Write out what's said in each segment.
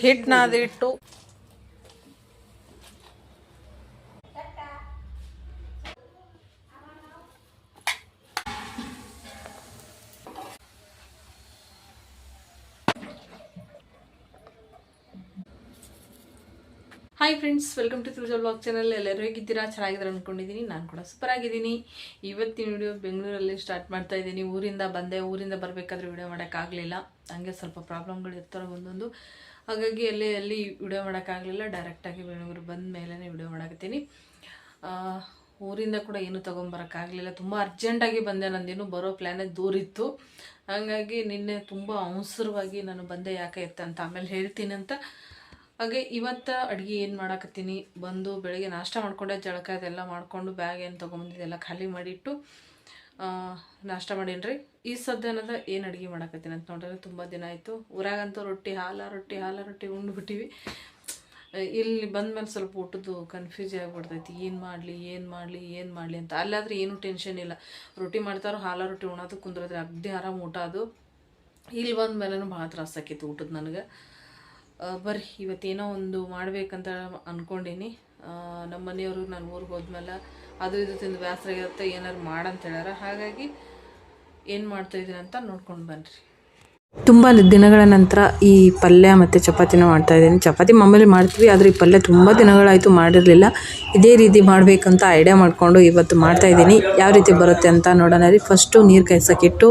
ಹಿಟ್ಟು ನಾದಿಟ್ಟು hi friends, welcome to Tulaja blog channel. ಎಲ್ಲರೂ ಹೇಗಿದ್ದೀರಾ? ಚೆನ್ನಾಗಿದ್ದಾರೆ ಅಂದ್ಕೊಂಡಿದ್ದೀನಿ. ನಾನು ಕೂಡ ಸೂಪರ್ ಆಗಿದ್ದೀನಿ. ಇವತ್ತಿನ ವಿಡಿಯೋ ಬೆಂಗಳೂರಲ್ಲಿ ಸ್ಟಾರ್ಟ್ ಮಾಡ್ತಾ ಇದ್ದೀನಿ. ಊರಿಂದ ಬರಬೇಕಾದ್ರೆ ವಿಡಿಯೋ ಮಾಡೋಕ್ಕಾಗಲಿಲ್ಲ. ಹಂಗೆ ಸ್ವಲ್ಪ ಪ್ರಾಬ್ಲಮ್ಗಳು ಇರ್ತಾರೆ ಒಂದೊಂದು, ಹಾಗಾಗಿ ಅಲ್ಲಿ ವಿಡಿಯೋ ಮಾಡೋಕ್ಕಾಗಲಿಲ್ಲ. ಡೈರೆಕ್ಟಾಗಿ ಬೆಂಗಳೂರು ಬಂದ ಮೇಲೇ ವಿಡಿಯೋ ಮಾಡಾಕತ್ತೀನಿ. ಊರಿಂದ ಕೂಡ ಏನೂ ತೊಗೊಂಬರೋಕ್ಕಾಗಲಿಲ್ಲ. ತುಂಬ ಅರ್ಜೆಂಟಾಗಿ ಬಂದೆ. ನಂದೇನು ಬರೋ ಪ್ಲ್ಯಾನೇ ದೂರಿತ್ತು. ಹಾಗಾಗಿ ನಿನ್ನೆ ತುಂಬ ಅವಸರವಾಗಿ ನಾನು ಬಂದೆ. ಯಾಕೆ ಅಂತ ಆಮೇಲೆ ಹೇಳ್ತೀನಿ ಅಂತ. ಹಾಗೆ ಇವತ್ತು ಅಡುಗೆ ಏನು ಮಾಡಾಕತ್ತೀನಿ, ಬಂದು ಬೆಳಗ್ಗೆ ನಾಷ್ಟ ಮಾಡ್ಕೊಂಡೆ, ಜಳಕ ಇದೆಲ್ಲ ಮಾಡಿಕೊಂಡು ಬ್ಯಾಗ್ ಏನು ತೊಗೊಂಬಂದಿದ್ದೆಲ್ಲ ಖಾಲಿ ಮಾಡಿಟ್ಟು ನಾಷ್ಟ ಮಾಡೀನಿ. ಈ ಸದ್ಯನದ ಏನು ಅಡುಗೆ ಮಾಡಾಕತ್ತೀನಿ ಅಂತ ನೋಡಿದ್ರೆ ತುಂಬ ದಿನ ಆಯಿತು. ಊರಾಗಂತೂ ಹಾಲ ರೊಟ್ಟಿ ಉಂಡ್ಬಿಟ್ಟಿವಿ. ಇಲ್ಲಿ ಬಂದಮೇಲೆ ಸ್ವಲ್ಪ ಊಟದ್ದು ಕನ್ಫ್ಯೂಸ್ ಆಗಿಬಿಡ್ತೈತಿ. ಏನು ಮಾಡಲಿ ಅಂತ. ಅಲ್ಲಾದರೆ ಏನೂ ಟೆನ್ಷನ್ ಇಲ್ಲ. ರೊಟ್ಟಿ ಮಾಡ್ತಾರೋ ಹಾಲ ರೊಟ್ಟಿ ಉಣ್ಣೋದು ಕುಂದ್ರದ್ರೆ ಅಗ್ದಿ ಆರಾಮ್ ಊಟ ಅದು. ಇಲ್ಲಿ ಬಂದ ಮೇಲೂ ಭಾಳ ತ್ರಾಸ ಆಕೈತಿ ಊಟದ ನನಗೆ. ಬರ್ರಿ ಇವತ್ತೇನೋ ಒಂದು ಮಾಡಬೇಕಂತ ಅಂದ್ಕೊಂಡೀನಿ. ನಮ್ಮ ಮನೆಯವರು ನಾನು ಊರಿಗೆ ಹೋದ್ಮೇಲೆ ಅದು ಇದು ತಿಂದು ಬೇಸರ ಆಗಿರುತ್ತೆ, ಏನಾದ್ರು ಮಾಡಂತ ಹೇಳ್ಯಾರ. ಹಾಗಾಗಿ ಏನು ಮಾಡ್ತಾಯಿದ್ದೀನಿ ಅಂತ ನೋಡ್ಕೊಂಡು ಬನ್ನಿರಿ. ತುಂಬ ದಿನಗಳ ನಂತರ ಈ ಪಲ್ಯ ಮತ್ತು ಚಪಾತಿನ ಮಾಡ್ತಾಯಿದ್ದೀನಿ. ಚಪಾತಿ ಮಾಮೂಲಿ ಮಾಡ್ತೀವಿ, ಆದರೆ ಈ ಪಲ್ಯ ತುಂಬ ದಿನಗಳಾಯಿತು ಮಾಡಿರಲಿಲ್ಲ. ಇದೇ ರೀತಿ ಮಾಡಬೇಕಂತ ಐಡಿಯಾ ಮಾಡಿಕೊಂಡು ಇವತ್ತು ಮಾಡ್ತಾಯಿದ್ದೀನಿ. ಯಾವ ರೀತಿ ಬರುತ್ತೆ ಅಂತ ನೋಡೋಣ ರೀ. ಫಸ್ಟು ನೀರು ಕಾಯ್ಸೋಕ್ಕಿಟ್ಟು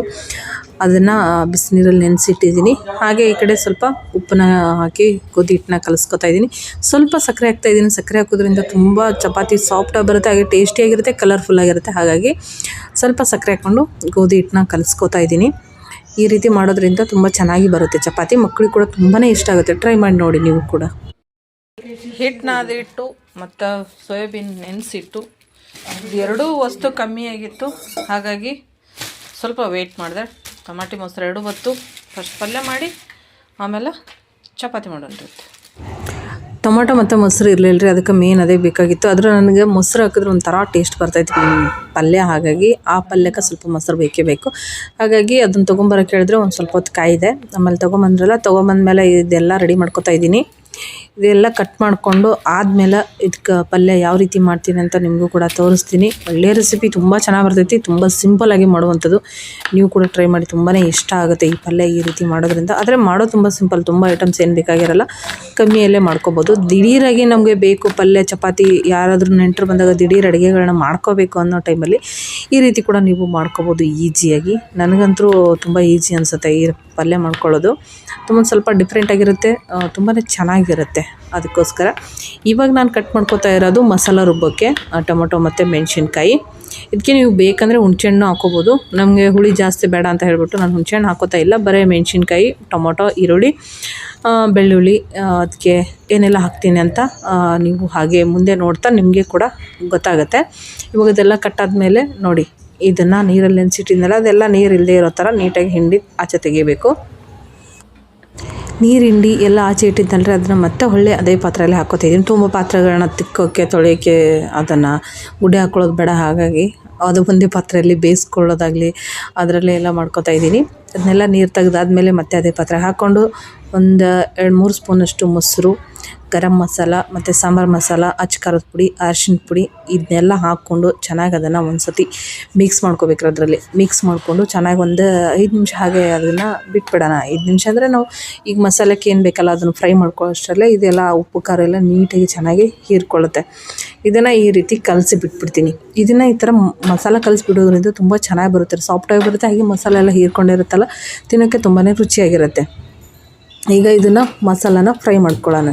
ಅದನ್ನು ಬಿಸಿನೀರಲ್ಲಿ ನೆನೆಸಿಟ್ಟಿದ್ದೀನಿ. ಹಾಗೆ ಈ ಕಡೆ ಸ್ವಲ್ಪ ಉಪ್ಪನ್ನ ಹಾಕಿ ಗೋಧಿ ಹಿಟ್ಟನ್ನ ಕಲಿಸ್ಕೊತಾ ಇದ್ದೀನಿ. ಸ್ವಲ್ಪ ಸಕ್ಕರೆ ಹಾಕ್ತಾಯಿದ್ದೀನಿ. ಸಕ್ಕರೆ ಹಾಕೋದ್ರಿಂದ ತುಂಬ ಚಪಾತಿ ಸಾಫ್ಟಾಗಿ ಬರುತ್ತೆ, ಹಾಗೆ ಟೇಸ್ಟಿಯಾಗಿರುತ್ತೆ, ಕಲರ್ಫುಲ್ಲಾಗಿರುತ್ತೆ. ಹಾಗಾಗಿ ಸ್ವಲ್ಪ ಸಕ್ಕರೆ ಹಾಕ್ಕೊಂಡು ಗೋಧಿ ಹಿಟ್ಟನ್ನ ಕಲಿಸ್ಕೊತಾ ಇದ್ದೀನಿ. ಈ ರೀತಿ ಮಾಡೋದ್ರಿಂದ ತುಂಬ ಚೆನ್ನಾಗಿ ಬರುತ್ತೆ ಚಪಾತಿ. ಮಕ್ಕಳಿಗೆ ಕೂಡ ತುಂಬಾ ಇಷ್ಟ ಆಗುತ್ತೆ. ಟ್ರೈ ಮಾಡಿ ನೋಡಿ ನೀವು ಕೂಡ. ಹಿಟ್ಟನ್ನ ಅದಿಟ್ಟು ಮತ್ತು ಸೋಯಾಬೀನ್ ನೆನೆಸಿಟ್ಟು ಎರಡೂ ವಸ್ತು ಕಮ್ಮಿ ಆಗಿತ್ತು. ಹಾಗಾಗಿ ಸ್ವಲ್ಪ ವೆಯ್ಟ್ ಮಾಡಿದೆ. ಟಮಾಟಿ ಮೊಸರು ಎರಡು ಬತ್ತು. ಫಸ್ಟ್ ಪಲ್ಯ ಮಾಡಿ ಆಮೇಲೆ ಚಪಾತಿ ಮಾಡೋಣ್ರಿತ್ತು. ಟೊಮೊಟೊ ಮತ್ತು ಮೊಸರು ಇರಲಿಲ್ಲ ರೀ, ಅದಕ್ಕೆ ಮೇನ್ ಅದೇ ಬೇಕಾಗಿತ್ತು. ಆದರೆ ನನಗೆ ಮೊಸರು ಹಾಕಿದ್ರೆ ಒಂಥರ ಟೇಸ್ಟ್ ಬರ್ತೈತಿ ಪಲ್ಯ. ಹಾಗಾಗಿ ಆ ಪಲ್ಯಕ್ಕೆ ಸ್ವಲ್ಪ ಮೊಸರು ಬೇಕೇ ಬೇಕು. ಹಾಗಾಗಿ ಅದನ್ನು ತೊಗೊಂಬರೋಕೆ ಹೇಳಿದ್ರೆ ಒಂದು ಸ್ವಲ್ಪ ಹೊತ್ತು ಕಾಯಿದೆ. ಆಮೇಲೆ ತೊಗೊಂಬಂದ್ಮೇಲೆ ಇದೆಲ್ಲ ರೆಡಿ ಮಾಡ್ಕೊತಾ ಇದ್ದೀನಿ. ಇದೆಲ್ಲ ಕಟ್ ಮಾಡಿಕೊಂಡು ಆದಮೇಲೆ ಇದಕ್ಕೆ ಪಲ್ಯ ಯಾವ ರೀತಿ ಮಾಡ್ತೀನಿ ಅಂತ ನಿಮಗೂ ಕೂಡ ತೋರಿಸ್ತೀನಿ. ಒಳ್ಳೆಯ ರೆಸಿಪಿ, ತುಂಬ ಚೆನ್ನಾಗಿ ಬರ್ತೈತಿ, ತುಂಬ ಸಿಂಪಲ್ಲಾಗಿ ಮಾಡುವಂಥದ್ದು. ನೀವು ಕೂಡ ಟ್ರೈ ಮಾಡಿ, ತುಂಬಾ ಇಷ್ಟ ಆಗುತ್ತೆ ಈ ಪಲ್ಯ ಈ ರೀತಿ ಮಾಡೋದ್ರಿಂದ. ಆದರೆ ಮಾಡೋದು ತುಂಬ ಸಿಂಪಲ್, ತುಂಬ ಐಟಮ್ಸ್ ಏನು ಬೇಕಾಗಿರಲ್ಲ, ಕಮ್ಮಿಯಲ್ಲೇ ಮಾಡ್ಕೋಬೋದು. ದಿಢೀರಾಗಿ ನಮಗೆ ಬೇಕು ಪಲ್ಯ ಚಪಾತಿ, ಯಾರಾದರೂ ನೆಂಟರು ಬಂದಾಗ ದಿಢೀರ್ ಅಡುಗೆಗಳನ್ನ ಮಾಡ್ಕೋಬೇಕು ಅನ್ನೋ ಟೈಮಲ್ಲಿ ಈ ರೀತಿ ಕೂಡ ನೀವು ಮಾಡ್ಕೋಬೋದು ಈಸಿಯಾಗಿ. ನನಗಂತೂ ತುಂಬ ಈಸಿ ಅನಿಸುತ್ತೆ ಈ ಪಲ್ಯ ಮಾಡ್ಕೊಳ್ಳೋದು. ತುಂಬ ಸ್ವಲ್ಪ ಡಿಫ್ರೆಂಟಾಗಿರುತ್ತೆ, ತುಂಬಾ ಚೆನ್ನಾಗಿರುತ್ತೆ. ಅದಕ್ಕೋಸ್ಕರ ಇವಾಗ ನಾನು ಕಟ್ ಮಾಡ್ಕೊತಾ ಇರೋದು ಮಸಾಲ ರುಬ್ಬೋಕ್ಕೆ ಟೊಮೊಟೊ ಮತ್ತು ಮೆಣಸಿನ್ಕಾಯಿ. ಇದಕ್ಕೆ ನೀವು ಬೇಕಂದರೆ ಹುಣಸೆಹಣ್ಣು ಹಾಕೋಬೋದು. ನಮಗೆ ಹುಳಿ ಜಾಸ್ತಿ ಬೇಡ ಅಂತ ಹೇಳ್ಬಿಟ್ಟು ನಾನು ಹುಣಸೆಹಣ್ಣು ಹಾಕೋತಾ ಇಲ್ಲ. ಬರೀ ಮೆಣಸಿನ್ಕಾಯಿ, ಟೊಮೊಟೊ, ಈರುಳ್ಳಿ, ಬೆಳ್ಳುಳ್ಳಿ, ಅದಕ್ಕೆ ಏನೆಲ್ಲ ಹಾಕ್ತೀನಿ ಅಂತ ನೀವು ಹಾಗೆ ಮುಂದೆ ನೋಡ್ತಾ ನಿಮಗೆ ಕೂಡ ಗೊತ್ತಾಗುತ್ತೆ. ಇವಾಗ ಇದೆಲ್ಲ ಕಟ್ಟಾದ್ಮೇಲೆ ನೋಡಿ, ಇದನ್ನು ನೀರಲ್ಲಿ ನೆನೆಸಿಟ್ಟಿದ್ನಲ್ಲ, ಅದೆಲ್ಲ ನೀರು ಇಲ್ಲದೆ ಇರೋ ಥರ ನೀಟಾಗಿ ಹಿಂಡಿ ಆಚೆ ತೆಗಿಬೇಕು. ನೀರು ಹಿಂಡಿ ಎಲ್ಲ ಆಚೆ ಇಟ್ಟಿದ್ದಲ್ರಿ, ಅದನ್ನು ಮತ್ತೆ ಹೊಳ್ಳೆ ಅದೇ ಪಾತ್ರೆಯಲ್ಲಿ ಹಾಕೋತಿದ್ದೀನಿ. ತುಂಬ ಪಾತ್ರೆಗಳನ್ನ ತಿಕ್ಕೋಕ್ಕೆ ತೊಳೆಯೋಕ್ಕೆ ಅದನ್ನು ಗುಡ್ಡೆ ಹಾಕ್ಕೊಳ್ಳೋದು ಬೇಡ. ಹಾಗಾಗಿ ಅದು ಒಂದೇ ಪಾತ್ರೆಯಲ್ಲಿ ಬೇಯಿಸ್ಕೊಳ್ಳೋದಾಗಲಿ ಅದರಲ್ಲೇ ಎಲ್ಲ ಮಾಡ್ಕೊತಾ ಇದ್ದೀನಿ. ಅದನ್ನೆಲ್ಲ ನೀರು ತೆಗೆದಾದ್ಮೇಲೆ ಮತ್ತೆ ಅದೇ ಪಾತ್ರೆ ಹಾಕ್ಕೊಂಡು ಒಂದು 2-3 ಸ್ಪೂನಷ್ಟು ಮೊಸರು, ಗರಂ ಮಸಾಲ ಮತ್ತು ಸಾಂಬಾರು ಮಸಾಲ, ಅಚ್ಚ ಖಾರದ ಪುಡಿ, ಅರಿಶಿನ ಪುಡಿ ಇದನ್ನೆಲ್ಲ ಹಾಕ್ಕೊಂಡು ಚೆನ್ನಾಗಿ ಅದನ್ನು ಒಂದು ಸತಿ ಮಿಕ್ಸ್ ಮಾಡ್ಕೋಬೇಕ್ರಿ. ಅದರಲ್ಲಿ ಮಿಕ್ಸ್ ಮಾಡಿಕೊಂಡು ಚೆನ್ನಾಗಿ ಒಂದು 5 ನಿಮಿಷ ಹಾಗೆ ಅದನ್ನು ಬಿಟ್ಬಿಡೋಣ. 5 ನಿಮಿಷ ಅಂದರೆ ನಾವು ಈಗ ಮಸಾಲಕ್ಕೆ ಏನು ಬೇಕಲ್ಲ ಅದನ್ನು ಫ್ರೈ ಮಾಡ್ಕೊಳ್ಳೋಷ್ಟರಲ್ಲೇ ಇದೆಲ್ಲ ಉಪ್ಪು ಖಾರ ಎಲ್ಲ ನೀಟಾಗಿ ಚೆನ್ನಾಗಿ ಹೀರ್ಕೊಳ್ಳುತ್ತೆ. ಇದನ್ನು ಈ ರೀತಿ ಕಲಸಿ ಬಿಟ್ಬಿಡ್ತೀನಿ. ಇದನ್ನು ಈ ಥರ ಮಸಾಲ ಕಲಿಸ್ಬಿಡೋದ್ರಿಂದ ತುಂಬ ಚೆನ್ನಾಗಿ ಬರುತ್ತೆ, ಸಾಫ್ಟಾಗಿ ಬರುತ್ತೆ. ಹಾಗೆ ಮಸಾಲೆ ಎಲ್ಲ ಹೀರ್ಕೊಂಡಿರುತ್ತಲ್ಲ, ತಿನ್ನೋಕ್ಕೆ ತುಂಬಾ ರುಚಿಯಾಗಿರುತ್ತೆ. ಈಗ ಇದನ್ನು ಮಸಾಲಾನ ಫ್ರೈ ಮಾಡ್ಕೊಳ್ಳೋಣ.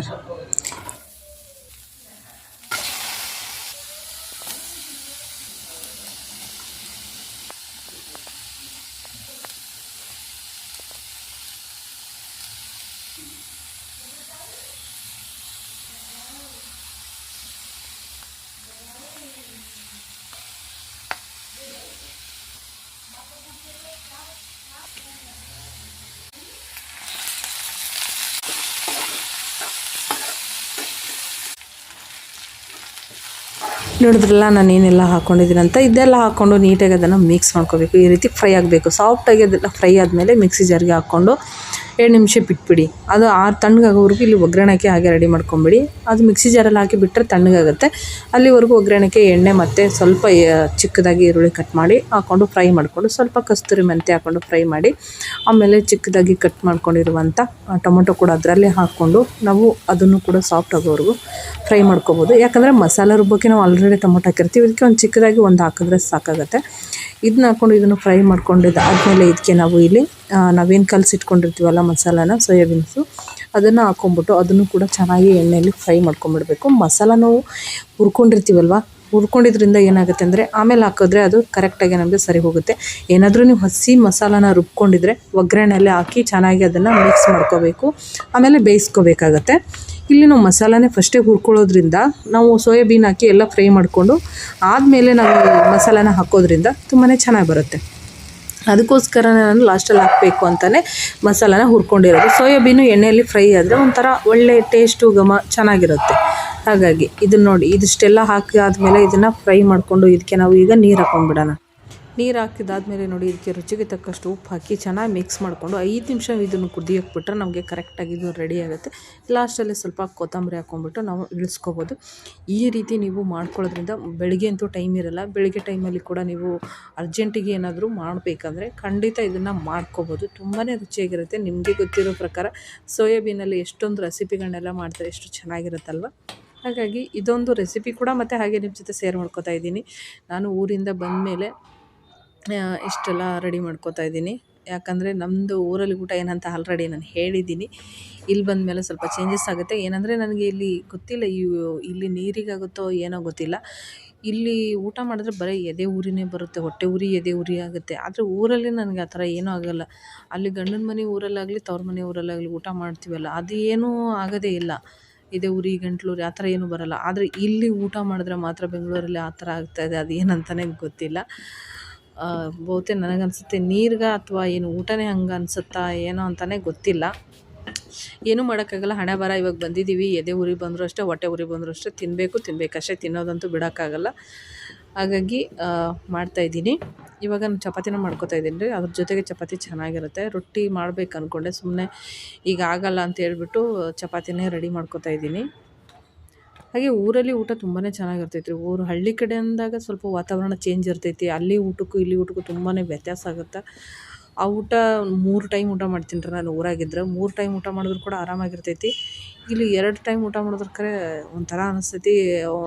ನೋಡಿದ್ರಲ್ಲ ನಾನು ಏನೆಲ್ಲ ಹಾಕ್ಕೊಂಡಿದ್ದೀನಿ ಅಂತ. ಇದೆಲ್ಲ ಹಾಕ್ಕೊಂಡು ನೀಟಾಗಿ ಅದನ್ನು ಮಿಕ್ಸ್ ಮಾಡ್ಕೋಬೇಕು. ಈ ರೀತಿ ಫ್ರೈ ಆಗಬೇಕು. ಸಾಫ್ಟಾಗಿ ಅದೆಲ್ಲ ಫ್ರೈ ಆದಮೇಲೆ ಮಿಕ್ಸಿ ಜಾರ್ಗೆ ಹಾಕ್ಕೊಂಡು 2 ನಿಮಿಷ ಬಿಟ್ಬಿಡಿ. ಅದು ತಣ್ಣಗಾಗೋವರೆಗೂ ಇಲ್ಲಿ ಒಗ್ಗರಣೆಗೆ ಹಾಗೆ ರೆಡಿ ಮಾಡ್ಕೊಂಬಿಡಿ. ಅದು ಮಿಕ್ಸಿ ಜಾರಲ್ಲಿ ಹಾಕಿ ಬಿಟ್ಟರೆ ತಣ್ಣಗಾಗುತ್ತೆ. ಅಲ್ಲಿವರೆಗೂ ಒಗ್ಗರಣೆಗೆ ಎಣ್ಣೆ ಮತ್ತು ಸ್ವಲ್ಪ ಚಿಕ್ಕದಾಗಿ ಈರುಳ್ಳಿ ಕಟ್ ಮಾಡಿ ಹಾಕ್ಕೊಂಡು ಫ್ರೈ ಮಾಡಿಕೊಂಡು, ಸ್ವಲ್ಪ ಕಸ್ತೂರಿ ಮೆಂತ್ಯ ಹಾಕ್ಕೊಂಡು ಫ್ರೈ ಮಾಡಿ, ಆಮೇಲೆ ಚಿಕ್ಕದಾಗಿ ಕಟ್ ಮಾಡ್ಕೊಂಡಿರುವಂಥ ಟೊಮೊಟೊ ಕೂಡ ಅದರಲ್ಲೇ ಹಾಕ್ಕೊಂಡು ನಾವು ಅದನ್ನು ಕೂಡ ಸಾಫ್ಟ್ ಆಗೋವರೆಗೂ ಫ್ರೈ ಮಾಡ್ಕೊಬೋದು. ಯಾಕಂದರೆ ಮಸಾಲೆ ರುಬ್ಬಕ್ಕೆ ನಾವು ಆಲ್ರೆಡಿ ಟೊಮೊಟೊ ಹಾಕಿರ್ತೀವಿ. ಇದಕ್ಕೆ ಒಂದು ಚಿಕ್ಕದಾಗಿ ಒಂದು ಹಾಕಿದ್ರೆ ಸಾಕಾಗುತ್ತೆ. ಇದನ್ನ ಹಾಕ್ಕೊಂಡು ಇದನ್ನು ಫ್ರೈ ಮಾಡ್ಕೊಂಡಿದ್ದಾದಮೇಲೆ ಇದಕ್ಕೆ ನಾವು ಇಲ್ಲಿ ನಾವೇನು ಕಲಸಿಟ್ಕೊಂಡಿರ್ತೀವಲ್ಲ ಮಸಾಲಾನ, ಸೋಯಾಬೀನ್ಸು, ಅದನ್ನು ಹಾಕ್ಕೊಂಬಿಟ್ಟು ಅದನ್ನು ಕೂಡ ಚೆನ್ನಾಗಿ ಎಣ್ಣೆಯಲ್ಲಿ ಫ್ರೈ ಮಾಡ್ಕೊಂಬಿಡಬೇಕು. ಮಸಾಲ ನಾವು ಹುರ್ಕೊಂಡಿರ್ತೀವಲ್ವ, ಹುರ್ಕೊಂಡಿದ್ರಿಂದ ಏನಾಗುತ್ತೆ ಅಂದರೆ ಆಮೇಲೆ ಹಾಕಿದ್ರೆ ಅದು ಕರೆಕ್ಟಾಗಿ ನಮಗೆ ಸರಿ ಹೋಗುತ್ತೆ. ಏನಾದರೂ ನೀವು ಹಸಿ ಮಸಾಲಾನ ರುಬ್ಕೊಂಡಿದ್ರೆ ಒಗ್ಗರಣೆಯಲ್ಲೇ ಹಾಕಿ ಚೆನ್ನಾಗಿ ಅದನ್ನು ಮಿಕ್ಸ್ ಮಾಡ್ಕೋಬೇಕು, ಆಮೇಲೆ ಬೇಯಿಸ್ಕೋಬೇಕಾಗತ್ತೆ. ಇಲ್ಲಿ ನಾವು ಮಸಾಲಾನೇ ಫಸ್ಟೇ ಹುರ್ಕೊಳ್ಳೋದ್ರಿಂದ ನಾವು ಸೋಯಾಬೀನ್ ಹಾಕಿ ಎಲ್ಲ ಫ್ರೈ ಮಾಡಿಕೊಂಡು ಆದಮೇಲೆ ನಾವು ಮಸಾಲಾನ ಹಾಕೋದ್ರಿಂದ ತುಂಬಾ ಚೆನ್ನಾಗಿ ಬರುತ್ತೆ. ಅದಕ್ಕೋಸ್ಕರ ನಾನು ಲಾಸ್ಟಲ್ಲಿ ಹಾಕಬೇಕು ಅಂತಲೇ ಮಸಾಲಾನ ಹುರ್ಕೊಂಡಿರೋದು. ಸೋಯಾಬೀನು ಎಣ್ಣೆಯಲ್ಲಿ ಫ್ರೈ ಆದರೆ ಒಂಥರ ಒಳ್ಳೆ ಟೇಸ್ಟು ಘಮ ಚೆನ್ನಾಗಿರುತ್ತೆ. ಹಾಗಾಗಿ ಇದನ್ನು ನೋಡಿ, ಇದಿಷ್ಟೆಲ್ಲ ಹಾಕಿ ಆದಮೇಲೆ ಇದನ್ನು ಫ್ರೈ ಮಾಡಿಕೊಂಡು ಇದಕ್ಕೆ ನಾವು ಈಗ ನೀರು ಹಾಕ್ಕೊಂಡ್ಬಿಡೋಣ. ನೀರು ಹಾಕಿದಾದ್ಮೇಲೆ ನೋಡಿ, ಇದಕ್ಕೆ ರುಚಿಗೆ ತಕ್ಕಷ್ಟು ಉಪ್ಪು ಹಾಕಿ ಚೆನ್ನಾಗಿ ಮಿಕ್ಸ್ ಮಾಡಿಕೊಂಡು 5 ನಿಮಿಷ ಇದನ್ನು ಕುದಿಯೋಕೆ ಬಿಟ್ಟರೆ ನಮಗೆ ಕರೆಕ್ಟಾಗಿ ಇದು ರೆಡಿ ಆಗುತ್ತೆ. ಲಾಸ್ಟಲ್ಲಿ ಸ್ವಲ್ಪ ಕೊತ್ತಂಬರಿ ಹಾಕ್ಕೊಂಡ್ಬಿಟ್ಟು ನಾವು ಇಳಿಸ್ಕೋಬೋದು. ಈ ರೀತಿ ನೀವು ಮಾಡ್ಕೊಳ್ಳೋದ್ರಿಂದ ಬೆಳಗ್ಗೆ ಅಂತೂ ಟೈಮ್ ಇರೋಲ್ಲ. ಬೆಳಗ್ಗೆ ಟೈಮಲ್ಲಿ ಕೂಡ ನೀವು ಅರ್ಜೆಂಟಿಗೆ ಏನಾದರೂ ಮಾಡಬೇಕಂದ್ರೆ ಖಂಡಿತ ಇದನ್ನು ಮಾಡ್ಕೋಬೋದು. ತುಂಬಾ ರುಚಿಯಾಗಿರುತ್ತೆ. ನಿಮಗೆ ಗೊತ್ತಿರೋ ಪ್ರಕಾರ ಸೋಯಾಬೀನಲ್ಲಿ ಎಷ್ಟೊಂದು ರೆಸಿಪಿಗಳನ್ನೆಲ್ಲ ಮಾಡ್ತಾರೆ, ಎಷ್ಟು ಚೆನ್ನಾಗಿರುತ್ತಲ್ವ. ಹಾಗಾಗಿ ಇದೊಂದು ರೆಸಿಪಿ ಕೂಡ ಮತ್ತು ಹಾಗೆ ನಿಮ್ಮ ಜೊತೆ ಶೇರ್ ಮಾಡ್ಕೋತಾ ಇದ್ದೀನಿ. ನಾನು ಊರಿಂದ ಬಂದಮೇಲೆ ಇಷ್ಟೆಲ್ಲ ರೆಡಿ ಮಾಡ್ಕೋತಾ ಇದ್ದೀನಿ. ಯಾಕಂದರೆ ನಮ್ಮದು ಊರಲ್ಲಿ ಊಟ ಏನಂತ ಆಲ್ರೆಡಿ ನಾನು ಹೇಳಿದ್ದೀನಿ. ಇಲ್ಲಿ ಬಂದಮೇಲೆ ಸ್ವಲ್ಪ ಚೇಂಜಸ್ ಆಗುತ್ತೆ. ಏನಂದರೆ ನನಗೆ ಇಲ್ಲಿ ಗೊತ್ತಿಲ್ಲ, ಇಲ್ಲಿ ನೀರಿಗಾಗುತ್ತೋ ಏನೋ ಗೊತ್ತಿಲ್ಲ. ಇಲ್ಲಿ ಊಟ ಮಾಡಿದ್ರೆ ಬರೀ ಎದೆ ಉರಿನೇ ಬರುತ್ತೆ, ಹೊಟ್ಟೆ ಉರಿ ಎದೆ ಉರಿ ಆಗುತ್ತೆ. ಆದರೆ ಊರಲ್ಲಿ ನನಗೆ ಆ ಥರ ಏನೂ ಆಗೋಲ್ಲ. ಅಲ್ಲಿ ಗಂಡನ ಮನೆ ಊರಲ್ಲಾಗಲಿ ತವ್ರ ಮನೆ ಊರಲ್ಲಾಗಲಿ ಊಟ ಮಾಡ್ತೀವಲ್ಲ, ಅದು ಏನೂ ಆಗೋದೇ ಇಲ್ಲ. ಎದೆ ಉರಿ, ಗಂಟ್ಲು ಉರಿ ಆ ಥರ ಏನೂ ಬರೋಲ್ಲ. ಆದರೆ ಇಲ್ಲಿ ಊಟ ಮಾಡಿದ್ರೆ ಮಾತ್ರ ಬೆಂಗಳೂರಲ್ಲಿ ಆ ಥರ ಆಗ್ತಾಯಿದೆ. ಅದು ಏನಂತಲೇ ಗೊತ್ತಿಲ್ಲ. ಬಹುತೇಕ ನನಗನ್ಸುತ್ತೆ ನೀರ್ಗೆ ಅಥವಾ ಏನು ಊಟನೇ ಹಂಗೆ ಅನಿಸುತ್ತಾ ಏನೋ ಅಂತಲೇ ಗೊತ್ತಿಲ್ಲ. ಏನೂ ಮಾಡೋಕ್ಕಾಗಲ್ಲ, ಹಣೆ ಬರ. ಇವಾಗ ಬಂದಿದ್ದೀವಿ, ಎದೆ ಉರಿ ಬಂದರೂ ಅಷ್ಟೇ, ಹೊಟ್ಟೆ ಉರಿ ಬಂದರೂ ಅಷ್ಟೇ, ತಿನ್ನಬೇಕಷ್ಟೇ, ತಿನ್ನೋದಂತೂ ಬಿಡೋಕ್ಕಾಗಲ್ಲ. ಹಾಗಾಗಿ ಮಾಡ್ತಾಯಿದ್ದೀನಿ. ಇವಾಗ ನಾನು ಚಪಾತಿನ ಮಾಡ್ಕೊತಾ ಇದ್ದೀನಿ ರೀ. ಅದ್ರ ಜೊತೆಗೆ ಚಪಾತಿ ಚೆನ್ನಾಗಿರುತ್ತೆ. ರೊಟ್ಟಿ ಮಾಡ್ಬೇಕು ಅಂದ್ಕೊಂಡೆ, ಸುಮ್ಮನೆ ಈಗ ಆಗಲ್ಲ ಅಂತ ಹೇಳ್ಬಿಟ್ಟು ಚಪಾತಿನೇ ರೆಡಿ ಮಾಡ್ಕೊತಾ ಇದ್ದೀನಿ. ಹಾಗೆ ಊರಲ್ಲಿ ಊಟ ತುಂಬಾ ಚೆನ್ನಾಗಿರ್ತೈತೆ ರೀ. ಹಳ್ಳಿ ಕಡೆ ಅಂದಾಗ ಸ್ವಲ್ಪ ವಾತಾವರಣ ಚೇಂಜ್ ಇರ್ತೈತಿ. ಅಲ್ಲಿ ಊಟಕ್ಕೂ ಇಲ್ಲಿ ಊಟಕ್ಕೂ ತುಂಬಾ ವ್ಯತ್ಯಾಸ ಆಗುತ್ತೆ. ಆ ಊಟ 3 ಟೈಮ್ ಊಟ ಮಾಡ್ತೀನಿ ರೀ ನಾನು ಊರಾಗಿದ್ದರೆ. 3 ಟೈಮ್ ಊಟ ಮಾಡಿದ್ರು ಕೂಡ ಆರಾಮಾಗಿರ್ತೈತಿ. ಇಲ್ಲಿ 2 ಟೈಮ್ ಊಟ ಮಾಡಿದ್ರೆ ಒಂಥರ ಅನಿಸ್ತೈತಿ.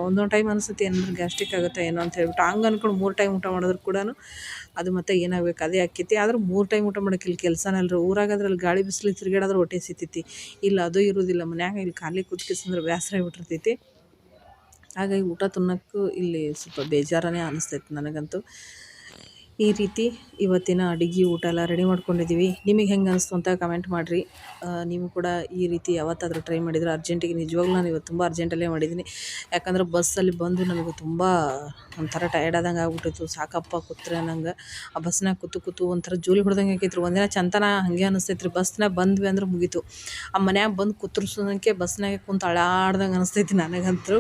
ಒಂದೊಂದು ಟೈಮ್ ಅನಿಸ್ತೈತಿ ಏನಾದ್ರು ಗ್ಯಾಸ್ಟ್ರಿಕ್ ಆಗುತ್ತೆ ಏನೋ ಅಂತ ಹೇಳ್ಬಿಟ್ಟು ಹಂಗೆ ಅಂದ್ಕೊಂಡು 3 ಟೈಮ್ ಊಟ ಮಾಡಿದ್ರು ಕೂಡ ಅದು ಮತ್ತೆ ಏನಾಗಬೇಕು ಅದೇ ಆಕ್ಕೈತಿ. ಆದ್ರೆ 3 ಟೈಮ್ ಊಟ ಮಾಡೋಕೆ ಇಲ್ಲಿ ಕೆಲಸನೇ ಅಲ್ರಿ. ಊರಾಗದ್ರಲ್ಲಿ ಗಾಳಿ ಬಿಸಿಲು ತಿರುಗಾಡಿದ್ರೆ ಹೊಟ್ಟೆ ಸಿಗ್ತೈತಿ. ಇಲ್ಲ ಅದು ಇರೋದಿಲ್ಲ. ಮನ್ಯಾಗ ಇಲ್ಲಿ ಖಾಲಿ ಕೂತ್ಕಿಸಂದ್ರೆ ಬೇಸರ ಆಗಿಬಿಟ್ಟಿರ್ತೈತಿ. ಹಾಗಾಗಿ ಊಟ ತಿನ್ನೋಕ್ಕೂ ಇಲ್ಲಿ ಸ್ವಲ್ಪ ಬೇಜಾರನೇ ಅನಿಸ್ತೈತೆ ನನಗಂತೂ. ಈ ರೀತಿ ಇವತ್ತಿನ ಅಡುಗೆ ಊಟ ಎಲ್ಲ ರೆಡಿ ಮಾಡ್ಕೊಂಡಿದ್ದೀವಿ. ನಿಮಗೆ ಹೆಂಗೆ ಅನಿಸ್ತು ಅಂತ ಕಮೆಂಟ್ ಮಾಡಿರಿ. ನೀವು ಕೂಡ ಈ ರೀತಿ ಯಾವತ್ತಾದರೂ ಟ್ರೈ ಮಾಡಿದ್ರೆ ಅರ್ಜೆಂಟಿಗೆ, ನಿಜವಾಗ್ಲೂ ನಾನು ಇವತ್ತು ತುಂಬ ಅರ್ಜೆಂಟಲ್ಲೇ ಮಾಡಿದ್ದೀನಿ. ಯಾಕಂದ್ರೆ ಬಸ್ಸಲ್ಲಿ ಬಂದು ನನಗೆ ತುಂಬ ಒಂಥರ ಟಯರ್ಡ್ ಆದಂಗೆ ಆಗ್ಬಿಟ್ಟಿತ್ತು. ಸಾಕಪ್ಪ ಕೂತ್ರೆ ನಂಗೆ ಆ ಬಸ್ನಾಗ ಕೂತು ಒಂಥರ ಜೋಲಿ ಹೊಡೆದಂಗೆ ಆಗೈತ್ರಿ. ಒಂದಿನ ಚಂತನ ಹಾಗೆ ಅನಿಸ್ತೈತ್ರಿ. ಬಸ್ನಾಗ ಬಂದ್ವಿ ಅಂದ್ರೆ ಮುಗೀತು. ಆ ಮನ್ಯಾಗ ಬಂದು ಕುತ್ರಿಸೋದಕ್ಕೆ ಬಸ್ನಾಗೆ ಕುಂತು ಅಳಾಡ್ದಂಗೆ ಅನಿಸ್ತೈತಿ ನನಗಂತೂ.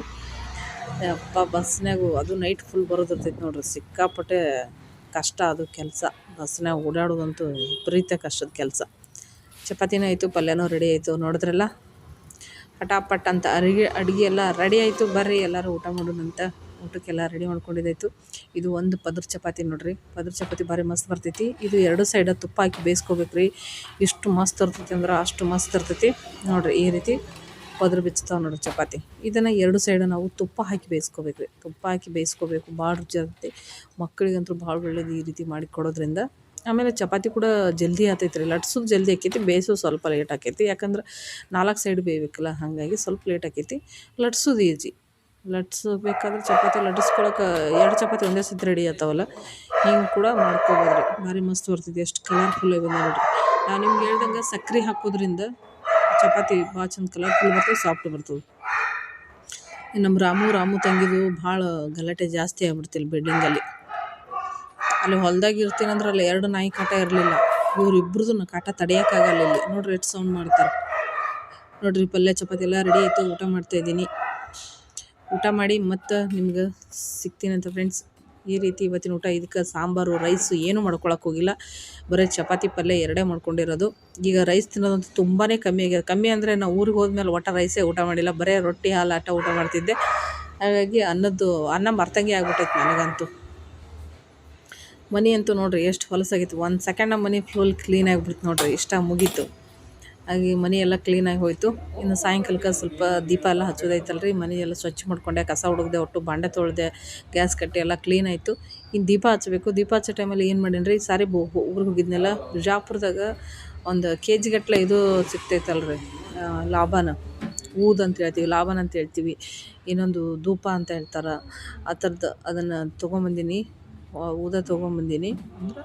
ಅಪ್ಪ ಬಸ್ನಾಗು ಅದು ನೈಟ್ ಫುಲ್ ಬರೋದಿರ್ತೈತಿ ನೋಡ್ರಿ. ಸಿಕ್ಕಾಪಟ್ಟೆ ಕಷ್ಟ ಅದು ಕೆಲಸ. ಬಸ್ನಾಗ ಓಡಾಡೋದಂತೂ ವಿಪರೀತ ಕಷ್ಟದ ಕೆಲಸ. ಚಪಾತಿನೂ ಆಯಿತು, ಪಲ್ಯನೂ ರೆಡಿ ಆಯಿತು. ನೋಡಿದ್ರಲ್ಲ, ಪಟಾಪಟ್ ಅಂತ ಅಡುಗೆ ಎಲ್ಲ ರೆಡಿ ಆಯಿತು. ಬರ್ರಿ ಎಲ್ಲರೂ ಊಟ ಮಾಡೋಣಂತ. ಊಟಕ್ಕೆಲ್ಲ ರೆಡಿ ಮಾಡ್ಕೊಂಡಿದ್ದಾಯಿತು. ಇದು ಒಂದು ಪದ್ರ ಚಪಾತಿ ನೋಡಿರಿ. ಪದ್ರ ಚಪಾತಿ ಭಾರಿ ಮಸ್ತ್ ಬರ್ತೈತಿ. ಇದು 2 ಸೈಡ ತುಪ್ಪ ಹಾಕಿ ಬೇಯಿಸ್ಕೋಬೇಕು ರೀ. ಎಷ್ಟು ಮಸ್ತ್ ಇರ್ತೈತಿ ಅಂದ್ರೆ ಅಷ್ಟು ಮಸ್ತ್ ಇರ್ತೈತಿ ನೋಡಿರಿ. ಈ ರೀತಿ ಪದ್ರ ಬಿಚ್ತಾವೆ ನೋಡಿರಿ ಚಪಾತಿ. ಇದನ್ನು 2 ಸೈಡ ನಾವು ತುಪ್ಪ ಹಾಕಿ ಬೇಯಿಸ್ಕೋಬೇಕು ರೀ. ತುಪ್ಪ ಹಾಕಿ ಬೇಯಿಸ್ಕೋಬೇಕು, ಭಾಳ ರುಚಿ ಆಗುತ್ತೆ. ಮಕ್ಕಳಿಗಂತೂ ಭಾಳ ಒಳ್ಳೇದು ಈ ರೀತಿ ಮಾಡಿ ಕೊಡೋದ್ರಿಂದ. ಆಮೇಲೆ ಚಪಾತಿ ಕೂಡ ಜಲ್ದಿ ಆತೈತೆ ರೀ. ಲಟ್ಸೋದು ಜಲ್ದಿ ಆಕೈತಿ, ಬೇಯಿಸೋದು ಸ್ವಲ್ಪ ಲೇಟ್ ಆಕೈತಿ. ಯಾಕಂದ್ರೆ 4 ಸೈಡ್ ಬೇಯಬೇಕಲ್ಲ, ಹಾಗಾಗಿ ಸ್ವಲ್ಪ ಲೇಟ್ ಆಕೈತಿ. ಲಟ್ಸೋದು ಈಜಿ. ಲಟ್ಸ್ಬೇಕಾದ್ರೆ ಚಪಾತಿ ಲಟ್ಟಿಸ್ಕೊಳಕ್ಕೆ 2 ಚಪಾತಿ ಒಂದೇ ಸತಿ ರೆಡಿ ಆಗ್ತಾವಲ್ಲ, ಹಿಂಗೆ ಕೂಡ ಮಾಡ್ಕೊಬೋದು ರೀ. ಭಾರಿ ಮಸ್ತ್ ಬರ್ತೈತಿ. ಎಷ್ಟು ಕಲರ್ಫುಲ್ ಆಗಿ ಬಂದ ನೋಡಿರಿ. ನಾನು ನಿಮ್ಗೆ ಹೇಳ್ದಂಗೆ ಸಕ್ಕರೆ ಹಾಕೋದ್ರಿಂದ ಚಪಾತಿ ಭಾಳ ಚಂದ ಕಲರ್ಫುಲ್ ಬರ್ತವೆ, ಸಾಫ್ಟ್ ಬರ್ತವೆ. ನಮ್ಮ ರಾಮು ತಂಗಿದು ಭಾಳ ಗಲಾಟೆ ಜಾಸ್ತಿ ಆಗ್ಬಿಡ್ತಿಲ್ಲ ಬಿಲ್ಡಿಂಗಲ್ಲಿ. ಅಲ್ಲಿ ಹೊಲ್ದಾಗ ಇರ್ತೀನಂದ್ರೆ ಅಲ್ಲಿ 2 ನಾಯಿ ಕಾಟ ಇರಲಿಲ್ಲ. ಇವರಿಬ್ರದ್ದು ಕಾಟ ತಡೆಯೋಕ್ಕಾಗಲ್ಲ ಇಲ್ಲಿ. ನೋಡ್ರಿ ಎಷ್ಟು ಸೌಂಡ್ ಮಾಡ್ತಾರೆ. ನೋಡಿರಿ, ಪಲ್ಯ ಚಪಾತಿ ಎಲ್ಲ ರೆಡಿ ಆಯಿತು. ಊಟ ಮಾಡ್ತಾಯಿದ್ದೀನಿ. ಊಟ ಮಾಡಿ ಮತ್ತು ನಿಮ್ಗೆ ಸಿಗ್ತೀನಿ ಅಂತ ಫ್ರೆಂಡ್ಸ್. ಈ ರೀತಿ ಇವತ್ತಿನ ಊಟ. ಇದಕ್ಕೆ ಸಾಂಬಾರು ರೈಸು ಏನೂ ಮಾಡ್ಕೊಳಕ್ಕೆ ಹೋಗಿಲ್ಲ, ಬರೀ ಚಪಾತಿ ಪಲ್ಯ ಎರಡೇ ಮಾಡ್ಕೊಂಡಿರೋದು. ಈಗ ರೈಸ್ ತಿನ್ನೋದಂತೂ ತುಂಬಾ ಕಮ್ಮಿ ಆಗಿದೆ. ಕಮ್ಮಿ ಅಂದರೆ ನಾವು ಊರಿಗೆ ಹೋದ್ಮೇಲೆ ಒಟ್ಟು ರೈಸೇ ಊಟ ಮಾಡಿಲ್ಲ, ಬರೀ ರೊಟ್ಟಿ ಹಾಲು ಆಟ ಊಟ ಮಾಡ್ತಿದ್ದೆ. ಹಾಗಾಗಿ ಅನ್ನ ಮರ್ತಂಗೆ ಆಗ್ಬಿಟ್ಟೈತೆ ನನಗಂತೂ. ಮನೆ ಅಂತೂ ನೋಡಿರಿ ಎಷ್ಟು ಹೊಲಸಾಗಿತ್ತು. 1 ಸೆಕೆಂಡ್ ಮನೆ ಫುಲ್ ಕ್ಲೀನ್ ಆಗಿಬಿಡ್ತು ನೋಡಿರಿ, ಇಷ್ಟ ಮುಗೀತು. ಹಾಗೆ ಮನೆ ಎಲ್ಲ ಕ್ಲೀನಾಗಿ ಹೋಯಿತು. ಇನ್ನು ಸಾಯಂಕಾಲಕ್ಕೆ ಸ್ವಲ್ಪ ದೀಪ ಎಲ್ಲ ಹಚ್ಚೋದೈತಲ್ರಿ, ಮನೆ ಎಲ್ಲ ಸ್ವಚ್ಛ ಮಾಡ್ಕೊಂಡೆ, ಕಸ ಹೊಡೆದೆ, ಒಟ್ಟು ಬಾಂಡೆ ತೊಳೆದೆ, ಗ್ಯಾಸ್ ಕಟ್ಟಿ ಎಲ್ಲ ಕ್ಲೀನ್ ಆಯಿತು. ಇನ್ನು ದೀಪ ಹಚ್ಚಬೇಕು. ದೀಪ ಹಚ್ಚೋ ಟೈಮಲ್ಲಿ ಏನು ಮಾಡೀನಿ ರೀ, ಸಾರಿ ಊರಿಗೆ ಹೋಗಿದ್ನೆಲ್ಲ, ಬಿಜಾಪುರದಾಗ ಒಂದು KG ಗಟ್ಟಲೆ ಇದು ಸಿಗ್ತೈತಲ್ರಿ, ಲಾಭನ ಊದ್ ಅಂತ ಹೇಳ್ತೀವಿ, ಲಾಭನ ಅಂತ ಹೇಳ್ತೀವಿ, ಇನ್ನೊಂದು ಧೂಪ ಅಂತ ಹೇಳ್ತಾರೆ, ಆ ಥರದ್ದು ಅದನ್ನು ತೊಗೊಂಬಂದಿನಿ. ಊದ ತೊಗೊಂಬಂದಿನಿ ಅಂದ್ರೆ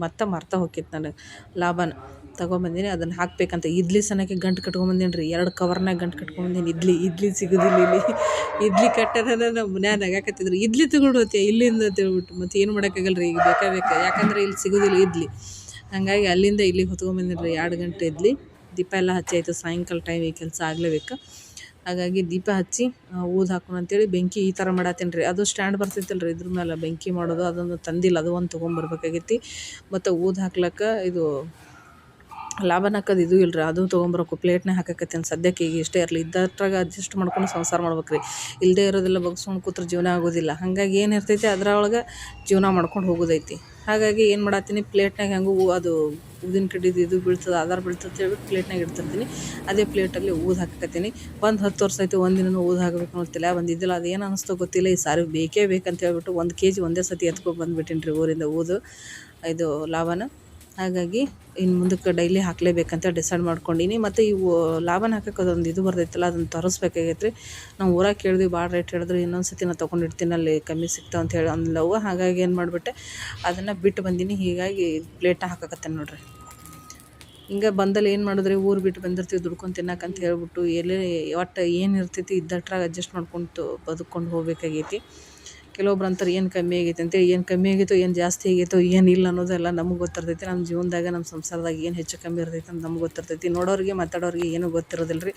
ಮತ್ತೆ ಮರ್ತಾ ಹೋಗಿತ್ತು ನನಗೆ. ಲಾಭನ ತೊಗೊಂಬಂದಿನಿ, ಅದನ್ನು ಹಾಕಬೇಕಂತ. ಇಡ್ಲಿ ಸನಕ್ಕೆ ಗಂಟು ಕಟ್ಕೊಂಬಂದಿನಿ ರೀ, 2 ಕವರ್ನಾಗ ಗಂಟು ಕಟ್ಕೊಂಬಂದಿನಿ. ಇಡ್ಲಿ ಸಿಗೋದಿಲ್ಲ ಇಲ್ಲಿ. ಇಡ್ಲಿ ಕಟ್ಟೋಣ ನಮ್ಮ ಮನ್ಯಾಗ ನಗಾಕತ್ತಿದ್ರು, ಇಡ್ಲಿ ತೊಗೊಂಡು ಹೋಗ್ತೀಯ ಇಲ್ಲಿಂದ ಅಂತ ಹೇಳ್ಬಿಟ್ಟು. ಮತ್ತು ಏನು ಮಾಡೋಕ್ಕಾಗಲ್ಲ ರೀ, ಈಗ ಬೇಕಾ, ಯಾಕಂದ್ರೆ ಇಲ್ಲಿ ಸಿಗೋದಿಲ್ಲ ಇಡ್ಲಿ. ಹಾಗಾಗಿ ಅಲ್ಲಿಂದ ಇಲ್ಲಿಗೆ ಹೊತ್ಕೊಂಬಂದಿನಿ ರೀ 2 ಗಂಟೆ ಇಡ್ಲಿ. ದೀಪ ಎಲ್ಲ ಹಚ್ಚಾಯಿತು, ಸಾಯಂಕಾಲ ಟೈಮ್ ಈ ಕೆಲಸ ಆಗಲೇಬೇಕು. ಹಾಗಾಗಿ ದೀಪ ಹಚ್ಚಿ ಊದು ಹಾಕೋಣ ಅಂತೇಳಿ ಬೆಂಕಿ ಈ ಥರ ಮಾಡತ್ತೇನೆ ರೀ. ಅದು ಸ್ಟ್ಯಾಂಡ್ ಬರ್ತೈತಲ್ಲ ರೀ, ಇದ್ರ ಮೇಲೆ ಬೆಂಕಿ ಮಾಡೋದು, ಅದೊಂದು ತಂದಿಲ್ಲ, ಅದು ಒಂದು ತೊಗೊಂಬರ್ಬೇಕಾಗೈತಿ. ಮತ್ತು ಊದು ಹಾಕ್ಲಕ್ಕೆ ಇದು ಲಾಭನ ಹಾಕೋದು ಇದು ಇಲ್ಲರಿ, ಅದು ತೊಗೊಂಬರಬೇಕು. ಪ್ಲೇಟ್ನಾಗ ಹಾಕಕತ್ತೇನೆ ಸದ್ಯಕ್ಕೆ. ಈಗ ಇಷ್ಟೇ ಇರಲಿ, ಇದ್ದಟ್ರಾಗ ಅಡ್ಜಸ್ಟ್ ಮಾಡ್ಕೊಂಡು ಸಂಸಾರ ಮಾಡ್ಬೇಕು ರೀ. ಇಲ್ಲದೇ ಇರೋದೆಲ್ಲ ಬಗ್ಸ್ಕೊಂಡು ಕೂತ್ರೆ ಜೀವನ ಆಗೋದಿಲ್ಲ. ಹಾಗಾಗಿ ಏನು ಇರ್ತೈತಿ ಅದರೊಳಗೆ ಜೀವನ ಮಾಡ್ಕೊಂಡು ಹೋಗೋದೈತಿ. ಹಾಗಾಗಿ ಏನು ಮಾಡತ್ತೀನಿ, ಪ್ಲೇಟ್ನಾಗ ಹೆಂಗೂ ಅದು ಊದಿನ ಕಡ್ಡಿದು ಇದು ಬೀಳ್ತದೆ, ಆಧಾರ ಬೀಳ್ತದೆ ಹೇಳ್ಬಿಟ್ಟು ಪ್ಲೇಟ್ನಾಗ ಇಡ್ತಿರ್ತೀನಿ. ಅದೇ ಪ್ಲೇಟಲ್ಲಿ ಊದು ಹಾಕಕತ್ತೀನಿ. 10 ವರ್ಷ ಆಯಿತು, ಒಂದಿನೂ ಊದು ಹಾಕಬೇಕು ಅನ್ನೋತಿಲ್ಲ, ಬಂದಿದ್ದಿಲ್ಲ. ಅದು ಏನು ಅನ್ನಿಸ್ತೋ ಗೊತ್ತಿಲ್ಲ, ಈ ಸಾರಿ ಬೇಕೇ ಬೇಕಂತ ಹೇಳ್ಬಿಟ್ಟು 1 kg ಒಂದೇ ಸತಿ ಎತ್ಕೊಂಡು ಬಂದುಬಿಟ್ಟಿನಿ ರೀ ಊರಿಂದ ಊದು, ಇದು ಲಾಭನ. ಹಾಗಾಗಿ ಇನ್ನು ಮುಂದಕ್ಕೆ ಡೈಲಿ ಹಾಕಲೇಬೇಕಂತ ಡಿಸೈಡ್ ಮಾಡ್ಕೊಂಡೀನಿ. ಮತ್ತು ಇವು ಲಾಭನ ಹಾಕಕ್ಕೆ ಅದೊಂದು ಇದು ಬರ್ತೈತಲ್ಲ, ಅದನ್ನು ತರಿಸ್ಬೇಕಾಗೈತೆ ರೀ. ನಾವು ಊರಾಗ ಕೇಳಿದ್ವಿ, ಭಾಳ ರೇಟ್ ಹೇಳಿದ್ರು. ಇನ್ನೊಂದು ಸತಿ ನಾನು ತೊಗೊಂಡಿರ್ತೀನಿ, ಅಲ್ಲಿ ಕಮ್ಮಿ ಸಿಗ್ತಾವೆ ಅಂತ ಹೇಳಿ ಅಂದ್ಲವು. ಹಾಗಾಗಿ ಏನು ಮಾಡಿಬಿಟ್ಟೆ, ಅದನ್ನು ಬಿಟ್ಟು ಬಂದೀನಿ. ಹೀಗಾಗಿ ಪ್ಲೇಟ್ನ ಹಾಕಕತ್ತೇನೆ ನೋಡಿರಿ. ಹಿಂಗೆ ಬಂದಲ್ಲಿ ಏನು ಮಾಡಿದ್ರಿ, ಊರು ಬಿಟ್ಟು ಬಂದಿರ್ತೀವಿ ದುಡ್ಕೊಂಡು ತಿನ್ನಕ್ಕಂತ ಹೇಳ್ಬಿಟ್ಟು, ಒಟ್ಟು ಏನು ಇರ್ತೈತಿ ಇದ್ದಟ್ರಾಗ ಅಡ್ಜಸ್ಟ್ ಮಾಡ್ಕೊಂಡು ಬದುಕೊಂಡು ಹೋಗ್ಬೇಕಾಗೈತಿ. ಕೆಲವೊಬ್ರು ಅಂತಾರೆ ಏನು ಕಮ್ಮಿ ಆಗೈತೆ ಅಂತೇಳಿ. ಏನು ಕಮ್ಮಿ ಆಗೈತೋ, ಏನು ಜಾಸ್ತಿ ಆಗೈತೋ, ಏನಿಲ್ಲ ಅನ್ನೋದೆಲ್ಲ ನಮಗೆ ಗೊತ್ತಿರ್ತೈತಿ. ನಮ್ಮ ಜೀವನದಾಗ, ನಮ್ಮ ಸಂಸಾರದಾಗ ಏನು ಹೆಚ್ಚು ಕಮ್ಮಿ ಇರ್ತೈತೆ ಅಂತ ನಮ್ಗೆ ಗೊತ್ತಿರ್ತೈತಿ. ನೋಡೋರಿಗೆ ಮಾತಾಡೋರಿಗೆ ಏನೂ ಗೊತ್ತಿರೋದಿಲ್ಲ ರೀ.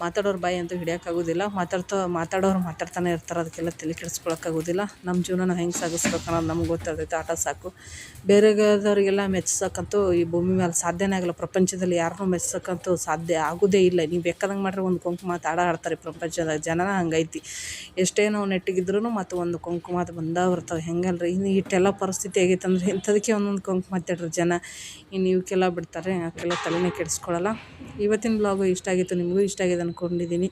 ಮಾತಾಡೋರು ಬಾಯಿ ಅಂತೂ ಹಿಡಿಯೋಕ್ಕಾಗೋದಿಲ್ಲ. ಮಾತಾಡೋರು ಮಾತಾಡ್ತಾನೆ ಇರ್ತಾರೆ, ಅದಕ್ಕೆಲ್ಲ ತಲೆ ಕೆಡಿಸ್ಕೊಳಕ್ಕಾಗೋದಿಲ್ಲ. ನಮ್ಮ ಜೀವನ ನಾವು ಹೆಂಗೆ ಸಾಗಿಸ್ಬೇಕು ಅನ್ನೋದು ನಮ್ಗೆ ಗೊತ್ತಿರ್ತೈತಿ. ಆಟ ಸಾಕು. ಬೇರೆದವ್ರಿಗೆಲ್ಲ ಮೆಚ್ಚೋಕ್ಕಂತೂ ಈ ಭೂಮಿ ಮೇಲೆ ಸಾಧ್ಯನೇ ಆಗಲ್ಲ. ಪ್ರಪಂಚದಲ್ಲಿ ಯಾರನ್ನೂ ಮೆಚ್ಚೋಕ್ಕಂತೂ ಸಾಧ್ಯ ಆಗೋದೇ ಇಲ್ಲ. ನೀವು ಬೇಕಾದಂಗೆ ಮಾಡ್ರೆ ಒಂದು ಕುಂಕುಮ ಆಡ್ತಾರೆ ಪ್ರಪಂಚದಾಗ. ಜನನ ಹಂಗೈತಿ. ಎಷ್ಟೇ ನಾವು ನೆಟ್ಟಿಗಿದ್ರೂ ಮತ್ತು ಒಂದು ಕುಂಕುಮ ಬಂದೇ ಬರ್ತಾವೆ. ಹೆಂಗಲ್ರಿ, ಇನ್ನು ಇಷ್ಟೆಲ್ಲ ಪರಿಸ್ಥಿತಿ ಆಗೈತೆ ಅಂದರೆ ಇಂಥದಕ್ಕೆ ಒಂದೊಂದು ಕುಂಕುಮ ಹಚ್ಚಿಡ್ರಿ ಜನ. ಇನ್ನು ಇವಕ್ಕೆಲ್ಲ ಬಿಡ್ತಾರೆ, ಅವಕ್ಕೆಲ್ಲ ತಲೆನೇ ಕೆಡಿಸ್ಕೊಳ್ಳಲ್ಲ. ಇವತ್ತಿನ ಬ್ಲಾಗು ಇಷ್ಟ ಆಗಿತ್ತು, ನಿಮಗೂ ಇಷ್ಟ ಆಗಿದೆ ಅಂದ್ಕೊಂಡಿದ್ದೀನಿ.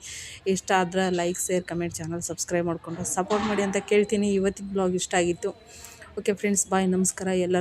ಇಷ್ಟ ಆದ್ರೆ like, share, comment, channel subscribe ಮಾಡಿಕೊಂಡು ಸಪೋರ್ಟ್ ಮಾಡಿ ಅಂತ ಕೇಳ್ತೀನಿ. ಇವತ್ತಿನ ಬ್ಲಾಗ್ ಇಷ್ಟ ಆಗಿತ್ತು. ಓಕೆ ಫ್ರೆಂಡ್ಸ್, ಬಾಯ್, ನಮಸ್ಕಾರ. ಎಲ್ಲ